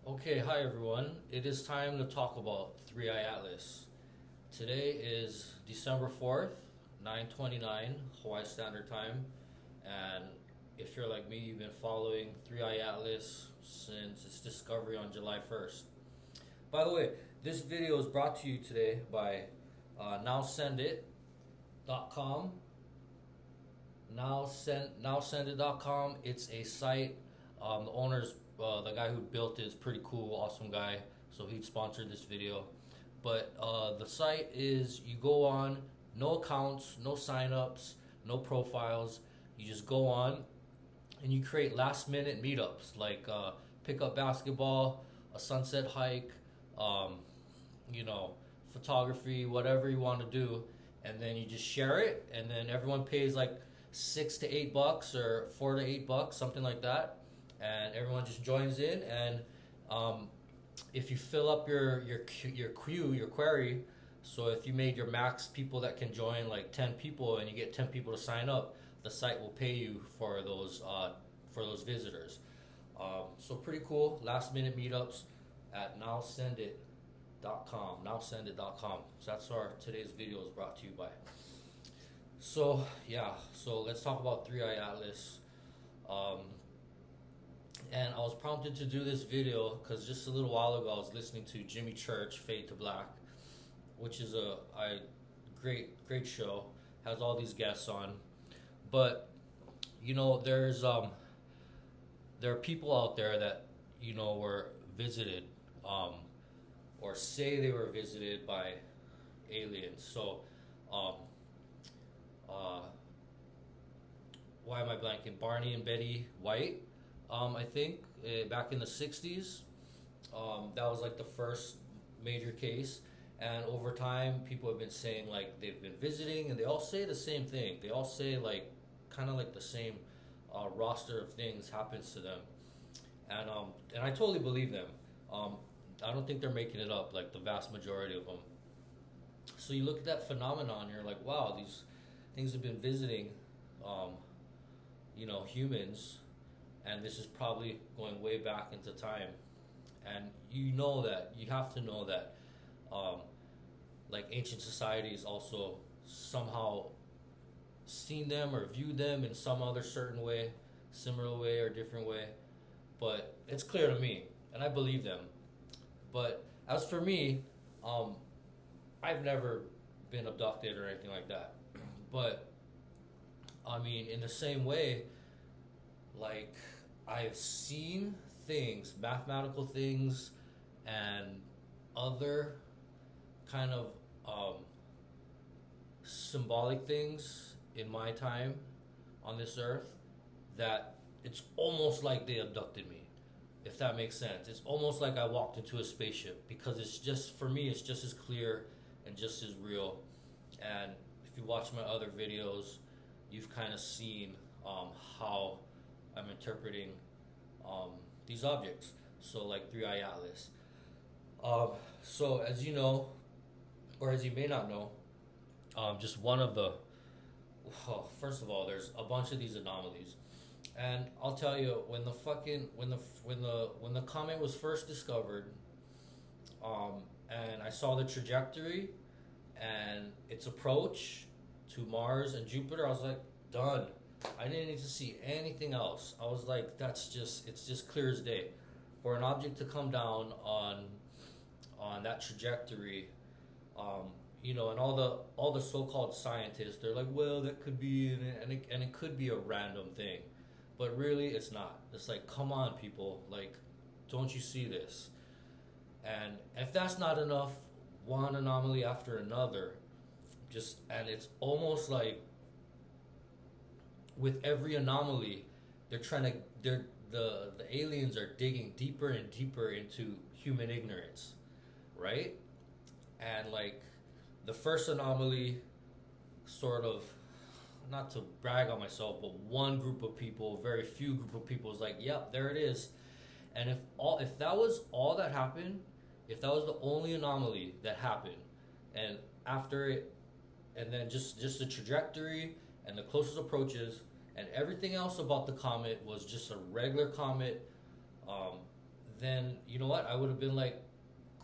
Okay, hi everyone. It is time to talk about 3i Atlas. Today is December 4th, 9:29 Hawaii Standard Time, and if you're like me, you've been following 3i Atlas since its discovery on July 1st. By the way, this video is brought to you today by nowsendit.com. Nowsendit.com. It's a site. The owner's the guy who built it is pretty cool, awesome guy. So he sponsored this video. But the site is you go on, no accounts, no signups, no profiles. You just go on and you create last minute meetups like pick up basketball, a sunset hike, um, you know, photography, whatever you want to do, and then you just share it, and then everyone pays like $6 to $8 or $4 to $8, something like that, and everyone just joins in. And um, if you fill up your query, so if you made your max people that can join like 10 people, and you get 10 people to sign up, the site will pay you for those visitors. So pretty cool. Last minute meetups at nowsendit.com. Nowsendit.com. So that's our today's video is brought to you by. So yeah, so let's talk about 3i Atlas. Um, and I was prompted to do this video because just a little while ago I was listening to Jimmy Church Fade to Black, which is a great show. Has all these guests on, but you know there are people out there that were visited, um, or say they were visited by aliens. So um, uh, why am I blanking? Barney and Betty White, I think, back in the 60s. That was like the first major case. And over time, people have been saying like they've been visiting, and they all say the same thing. They all say like kind of like the same roster of things happens to them, and I totally believe them. Um, I don't think they're making it up. Like the vast majority of them. So you look at that phenomenon, you're like, wow, these things have been visiting, um, humans, and this is probably going way back into time. And you have to know that, um, like ancient societies also somehow seen them or viewed them in some other certain way, similar way or different way. But it's clear to me, and I believe them. But as for me, um, I've never been abducted or anything like that. But I mean, in the same way, like I've seen things, mathematical things, and other kind of symbolic things in my time on this earth that it's almost like they abducted me, if that makes sense. It's almost like I walked into a spaceship, because it's just, for me, it's just as clear and just as real. And if you watch my other videos, you've kind of seen how I'm interpreting these objects. So like 3i Atlas. So as you know, or as you may not know, just one of the, well, first of all, there's a bunch of these anomalies, and I'll tell you, when the comet was first discovered, and I saw the trajectory and its approach to Mars and Jupiter, I was like, done. I didn't need to see anything else. I was like, it's just clear as day. For an object to come down on that trajectory, and all the so-called scientists, they're like, well, that could be, and it could be a random thing, but really, it's not. It's like, come on, people, like, don't you see this? And if that's not enough, one anomaly after another, and it's almost like with every anomaly, the aliens are digging deeper and deeper into human ignorance, right? And like the first anomaly, sort of, not to brag on myself, but one group of people, very few group of people, is like, yep, there it is. And if that was all that happened, if that was the only anomaly that happened, and after it, and then just the trajectory and the closest approaches, and everything else about the comet was just a regular comet, um, then you know what? I would have been like,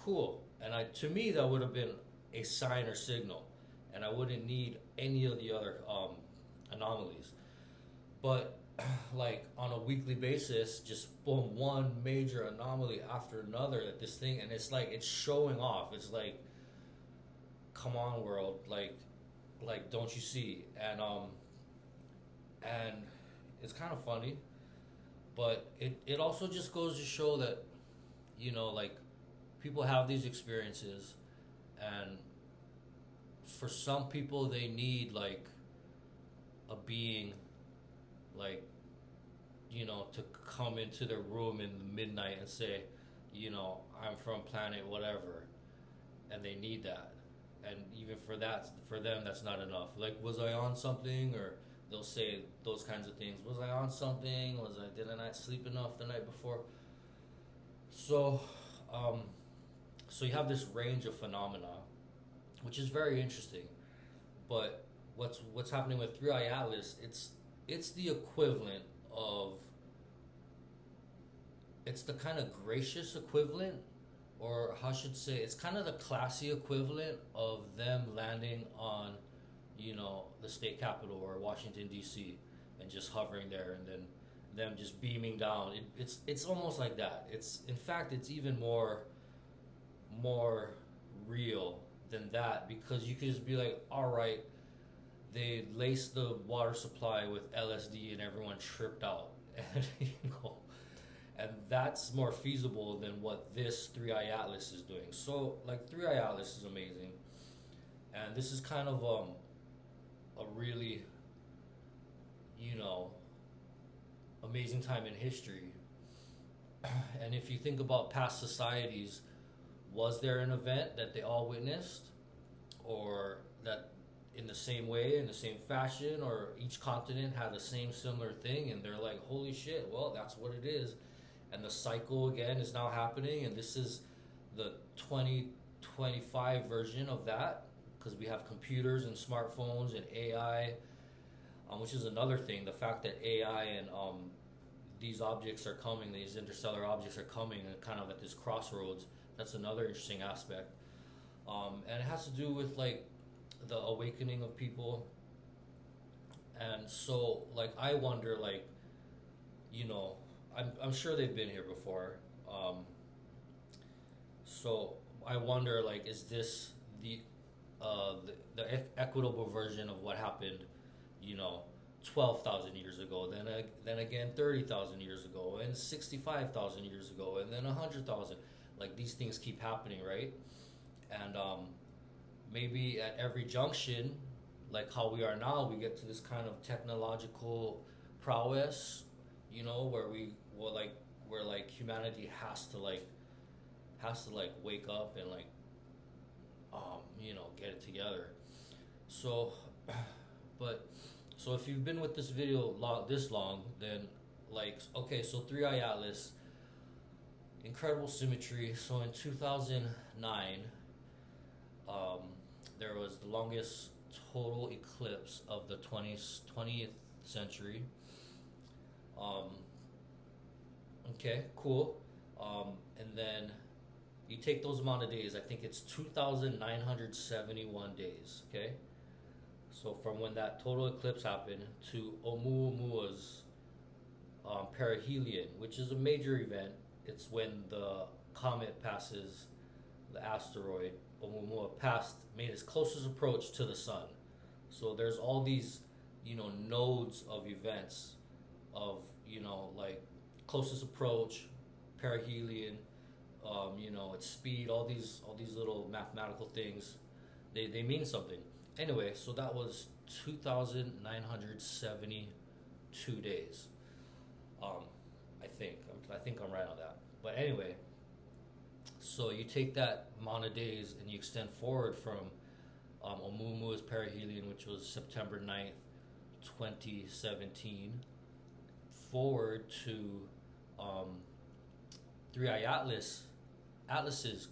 cool. And to me, that would have been a sign or signal, and I wouldn't need any of the other anomalies. But like on a weekly basis, just boom, one major anomaly after another that this thing, and it's like it's showing off. It's like, come on, world, like don't you see? And it's kind of funny, but it also just goes to show that, like people have these experiences, and for some people they need like a being, like, to come into their room in the midnight and say, I'm from planet whatever, and they need that. And even for them, that's not enough. Like, was I on something? Or they'll say those kinds of things. Was I on something? Didn't I sleep enough the night before? So, so you have this range of phenomena, which is very interesting. But what's happening with Three Eye Atlas? It's the equivalent of, it's the kind of gracious equivalent, or how I should say, it's kind of the classy equivalent of them landing on, the state capitol or Washington D.C. and just hovering there, and then them just beaming down. It's almost like that. In fact, it's even more real than that, because you could just be like, all right, they laced the water supply with LSD and everyone tripped out, and and that's more feasible than what this Three Eye Atlas is doing. So, like, Three Eye Atlas is amazing, and this is kind of a really, amazing time in history. And if you think about past societies, was there an event that they all witnessed, or that in the same way, in the same fashion, or each continent had the same similar thing, and they're like, holy shit, well, that's what it is. And the cycle again is now happening, and this is the 2025 version of that, because we have computers and smartphones and AI, which is another thing. The fact that AI and these objects are coming, these interstellar objects are coming, and kind of at this crossroads. That's another interesting aspect, and it has to do with like the awakening of people. And so, like, I wonder, like, I'm sure they've been here before. So I wonder, like, is this the equitable version of what happened, 12,000 years ago, then again 30,000 years ago, and 65,000 years ago, and then 100,000. Like, these things keep happening, right? And maybe at every junction, like how we are now, we get to this kind of technological prowess, where like humanity has to wake up and get it together. So, so if you've been with this video this long, then okay, so Three Eye Atlas, incredible symmetry. So in 2009, there was the longest total eclipse of the 20th century. Okay, cool. And then you take those amount of days, I think it's 2,971 days, okay? So from when that total eclipse happened to Oumuamua's perihelion, which is a major event. It's when the comet passes the asteroid. Oumuamua made its closest approach to the sun. So there's all these, nodes of events of, like closest approach, perihelion, its speed, all these little mathematical things, they mean something. Anyway, so that was 2,972 days. I think I'm right on that. But anyway, so you take that amount of days and you extend forward from Oumuamua's perihelion, which was September 9th, 2017, forward to Three Eye Atlas's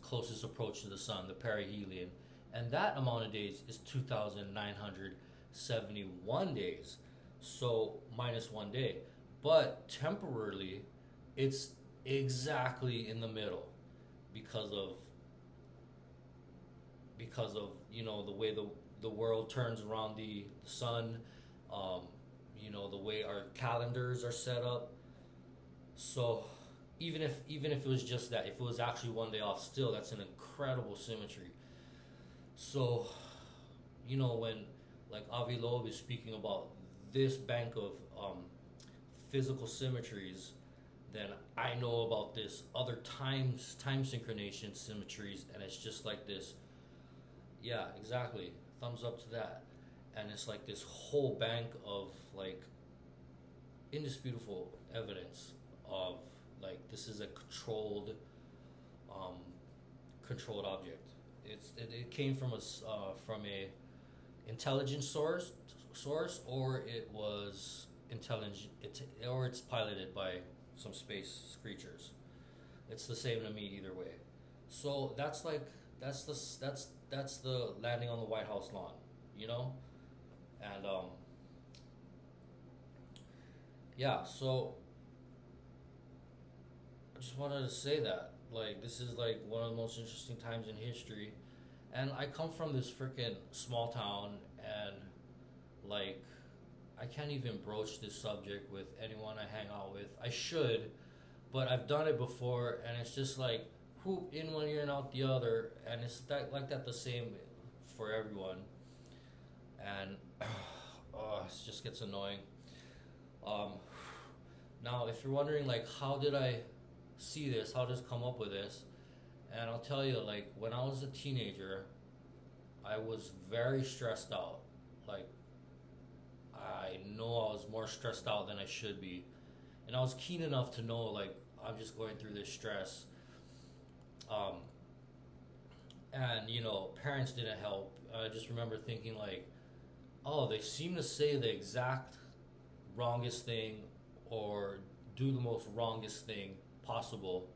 closest approach to the sun, the perihelion, and that amount of days is 2,971 days. So minus 1 day, but temporarily, it's exactly in the middle because of the way the world turns around the sun, um, the way our calendars are set up. So even if it was just that, if it was actually one day off, still that's an incredible symmetry. So when like Avi Loeb is speaking about this bank of physical symmetries, then I know about this other time synchronization symmetries, and it's just like this. Yeah, exactly. Thumbs up to that. And it's like this whole bank of like indisputable evidence of like this is a um, controlled object. It came from a intelligence source, or it was or it's piloted by some space creatures. It's the same to me either way. So that's the landing on the White House lawn, you know, and yeah. So I just wanted to say that like this is like one of the most interesting times in history, and I come from this freaking small town, and like I can't even broach this subject with anyone I hang out with. I should, but I've done it before, and it's just like hoop in one ear and out the other, and it's that the same for everyone, and it just gets annoying. Um, Now, if you're wondering like how did I see this, how did I come up with this, and I'll tell you like when I was a teenager, I was very stressed out. Like I know I was more stressed out than I should be, and I was keen enough to know like I'm just going through this stress. Um, and parents didn't help. I just remember thinking like, oh, they seem to say the exact wrongest thing or do the most wrongest thing possible,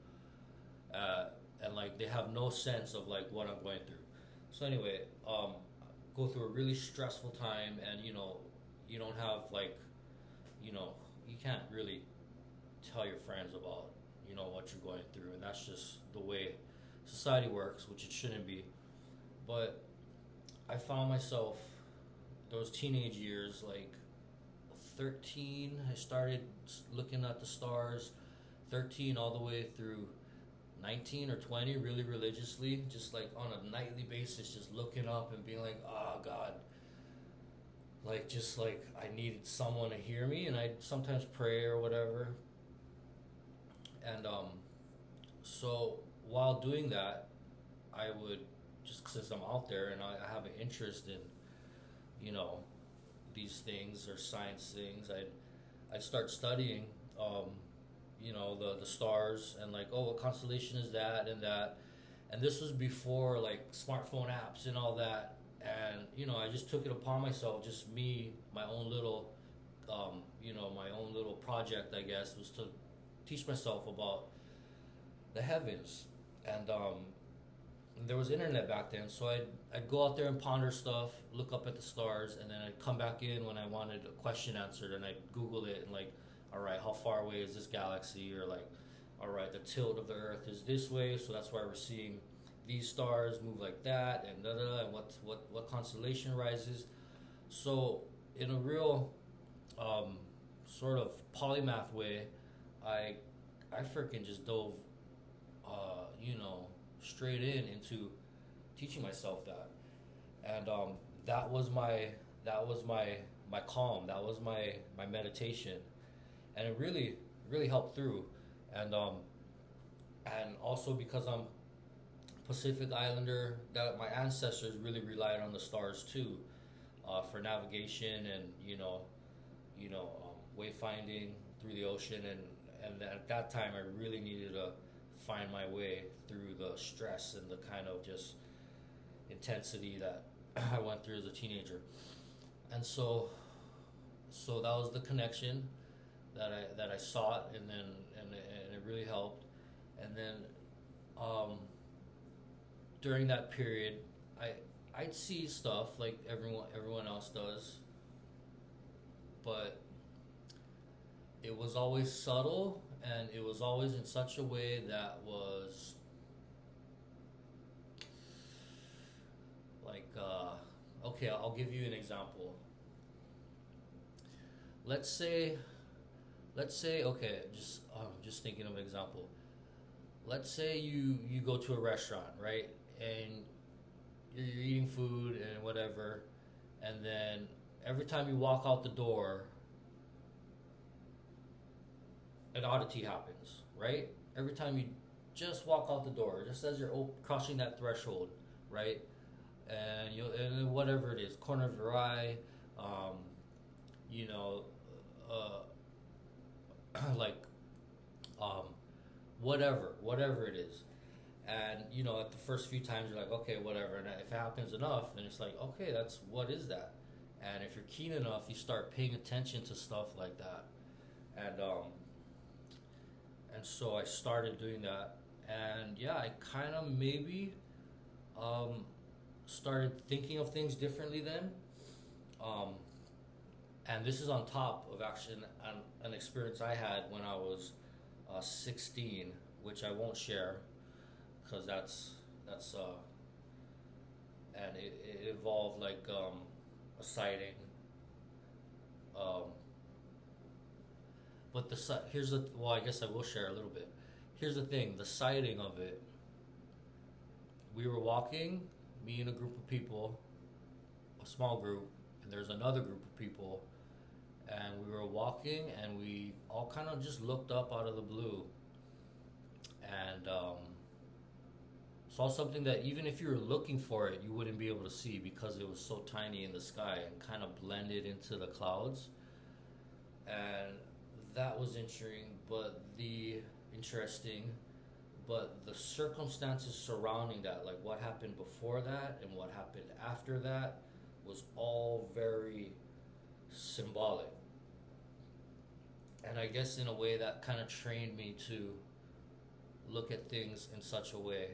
uh, and like they have no sense of like what I'm going through. So anyway, go through a really stressful time, and you don't have like, you know, you can't really tell your friends about what you're going through, and that's just the way society works, which it shouldn't be. But I found myself those teenage years, like 13, I started looking at the stars. 13 all the way through 19 or 20, really religiously, just like on a nightly basis, just looking up and being like, oh God, like just like I needed someone to hear me, and I'd sometimes pray or whatever. And so while doing that, I would just since I'm out there and I have an interest in you know these things or science things, I'd start studying the stars, and like, oh, what constellation is that and that. And this was before like smartphone apps and all that. And I just took it upon myself, just me, my own little project, I guess, was to teach myself about the heavens. And there was internet back then, so I'd go out there and ponder stuff, look up at the stars, and then I'd come back in when I wanted a question answered, and I'd Google it and like, all right, how far away is this galaxy? Or like, all right, the tilt of the Earth is this way, so that's why we're seeing these stars move like that, and da da, and what constellation rises. So in a real sort of polymath way, I I freaking just dove, straight into teaching myself that, and that was my calm. That was my meditation, and it really helped through, and also because I'm Pacific Islander, that my ancestors really relied on the stars too, for navigation and wayfinding through the ocean, and at that time I really needed to find my way through the stress and the kind of just intensity that I went through as a teenager, and so that was the connection that I sought, and it really helped, and then during that period, I'd see stuff like everyone else does, but it was always subtle, and it was always in such a way that was like, okay, I'll give you an example. Let's say, okay, just thinking of an example. Let's say you go to a restaurant, right, and you're eating food and whatever, and then every time you walk out the door, an oddity happens, right? Every time you just walk out the door, just as you're crossing that threshold, right? And whatever it is, corner of your eye, um, you know, like, um, whatever it is. And at the first few times you're like, okay, whatever. And if it happens enough, then it's like, okay, that's what is that? And if you're keen enough, you start paying attention to stuff like that. And so I started doing that, and yeah, I kind of maybe um, started thinking of things differently then. Um, and this is on top of actually an experience I had when I was 16, which I won't share because that's and it involved like a sighting. Um, but here's the well, I guess I will share a little bit. Here's the thing: the sighting of it. We were walking, me and a group of people, a small group, and there's another group of people, and we were walking, and we all kind of just looked up out of the blue, and saw something that even if you were looking for it, you wouldn't be able to see because it was so tiny in the sky and kind of blended into the clouds. And that was interesting, but the circumstances surrounding that, like what happened before that and what happened after that, was all very symbolic. And I guess in a way that kind of trained me to look at things in such a way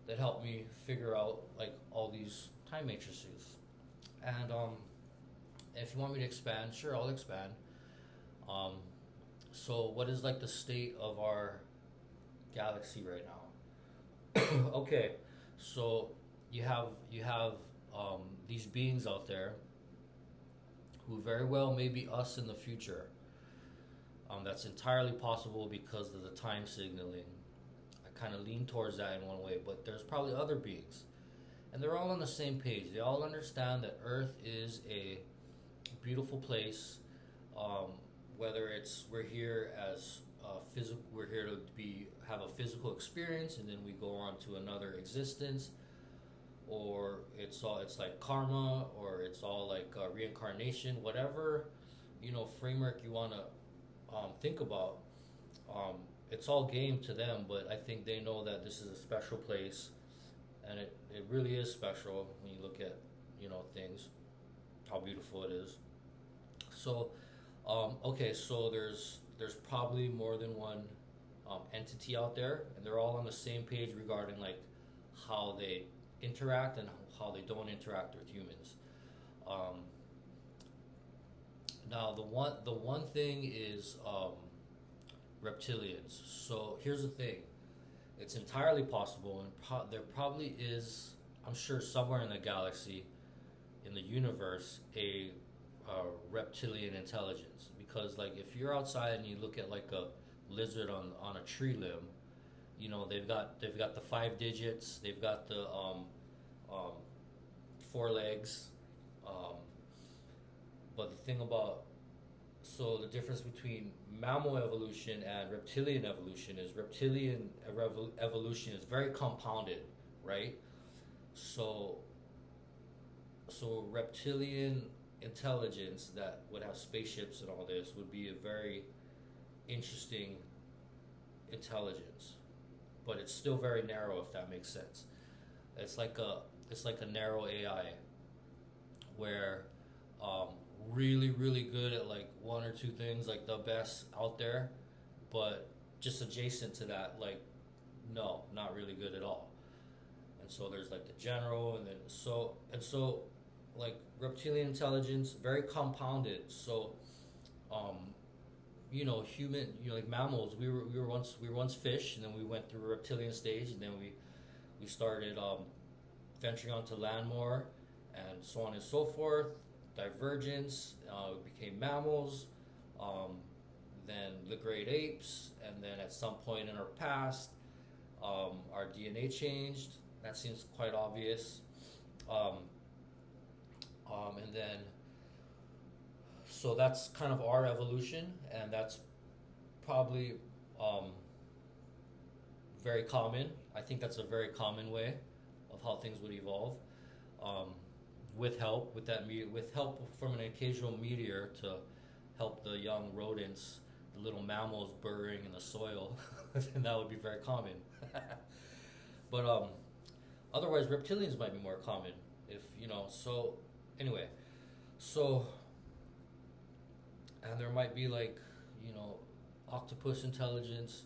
that helped me figure out like all these time matrices. And if you want me to expand, sure, I'll expand. Um, so what is like the state of our galaxy right now? Okay, so you have these beings out there who very well may be us in the future. That's entirely possible because of the time signaling. I kind of lean towards that in one way, but there's probably other beings, and they're all on the same page. They all understand that Earth is a beautiful place. Um, whether it's we're here as we're here to have a physical experience, and then we go on to another existence, or it's like karma, or it's all like reincarnation, whatever framework you want to think about. It's all game to them, but I think they know that this is a special place, and it really is special when you look at things, how beautiful it is. So okay, so there's probably more than one entity out there, and they're all on the same page regarding like how they interact and how they don't interact with humans. Um, Now the one thing is reptilians. So here's the thing: it's entirely possible, and there probably is. I'm sure somewhere in the galaxy, in the universe, a reptilian intelligence. Because like if you're outside and you look at like a lizard on a tree limb, they've got the 5 digits. They've got the um, 4 legs. Um, but the thing about so the difference between mammal evolution and reptilian evolution is evolution is very compounded, right? So reptilian intelligence that would have spaceships and all this would be a very interesting intelligence, but it's still very narrow, if that makes sense. It's like a narrow AI where um, really really good at like one or two things, like the best out there, but just adjacent to that, like no, not really good at all. And so there's like the general, and then so like reptilian intelligence, very compounded. So um human, like mammals. We were once fish, and then we went through a reptilian stage, and then we started venturing onto land more, and so on and so forth. Divergence, we became mammals, then the great apes, and then at some point in our past, our DNA changed. That seems quite obvious. Um, and then, so that's kind of our evolution, and that's probably um, very common. I think that's a very common way of how things would evolve. Um, with help from an occasional meteor to help the young rodents, the little mammals burrowing in the soil, and that would be very common. But otherwise, reptilians might be more common. If so anyway, so and there might be like you know octopus intelligence.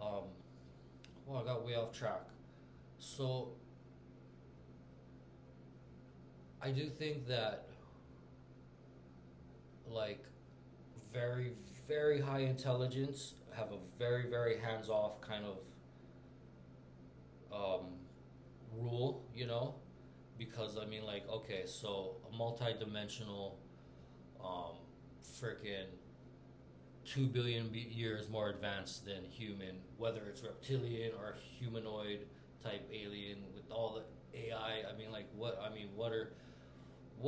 Um, well, I got way off track. So I do think that like very very high intelligence have a very very hands off kind of um, rule, because I mean like okay, so a multi-dimensional um, freaking 2 billion years more advanced than human, whether it's reptilian or humanoid type alien with all the AI. I mean, like, what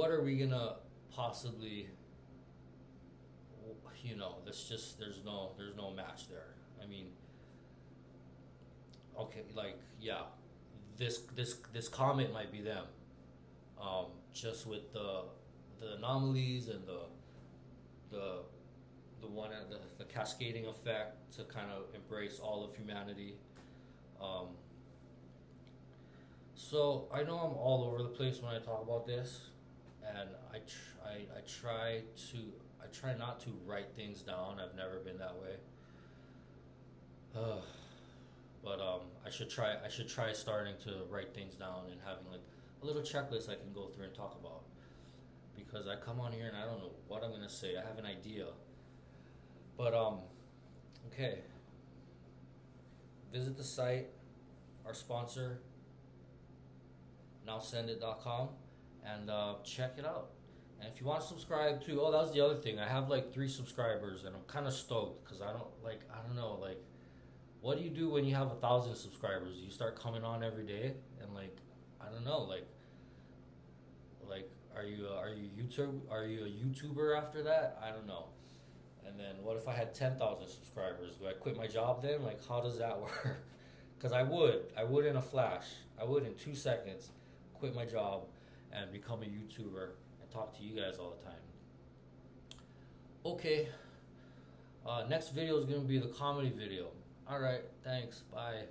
are we gonna possibly, there's no match there. I mean, okay, like, yeah, this comet might be them, just with the anomalies and the the one the cascading effect to kind of embrace all of humanity. Um, so I know I'm all over the place when I talk about this, and I try not to write things down. I've never been that way. But I should try starting to write things down and having like a little checklist I can go through and talk about, because I come on here and I don't know what I'm gonna say. I have an idea, but okay. Visit the site, our sponsor, nowsendit.com, and check it out. And if you want to subscribe too, oh, that was the other thing. I have like 3 subscribers, and I'm kind of stoked because I don't know, like, what do you do when you have 1,000 subscribers? You start coming on every day, and like, I don't know, like, are you a YouTuber after that? I don't know. And then what if I had 10,000 subscribers? Do I quit my job then? Like, how does that work? Because I would in a flash. I would in 2 seconds quit my job and become a YouTuber and talk to you guys all the time. Okay. Next video is going to be the comedy video. Alright, thanks. Bye.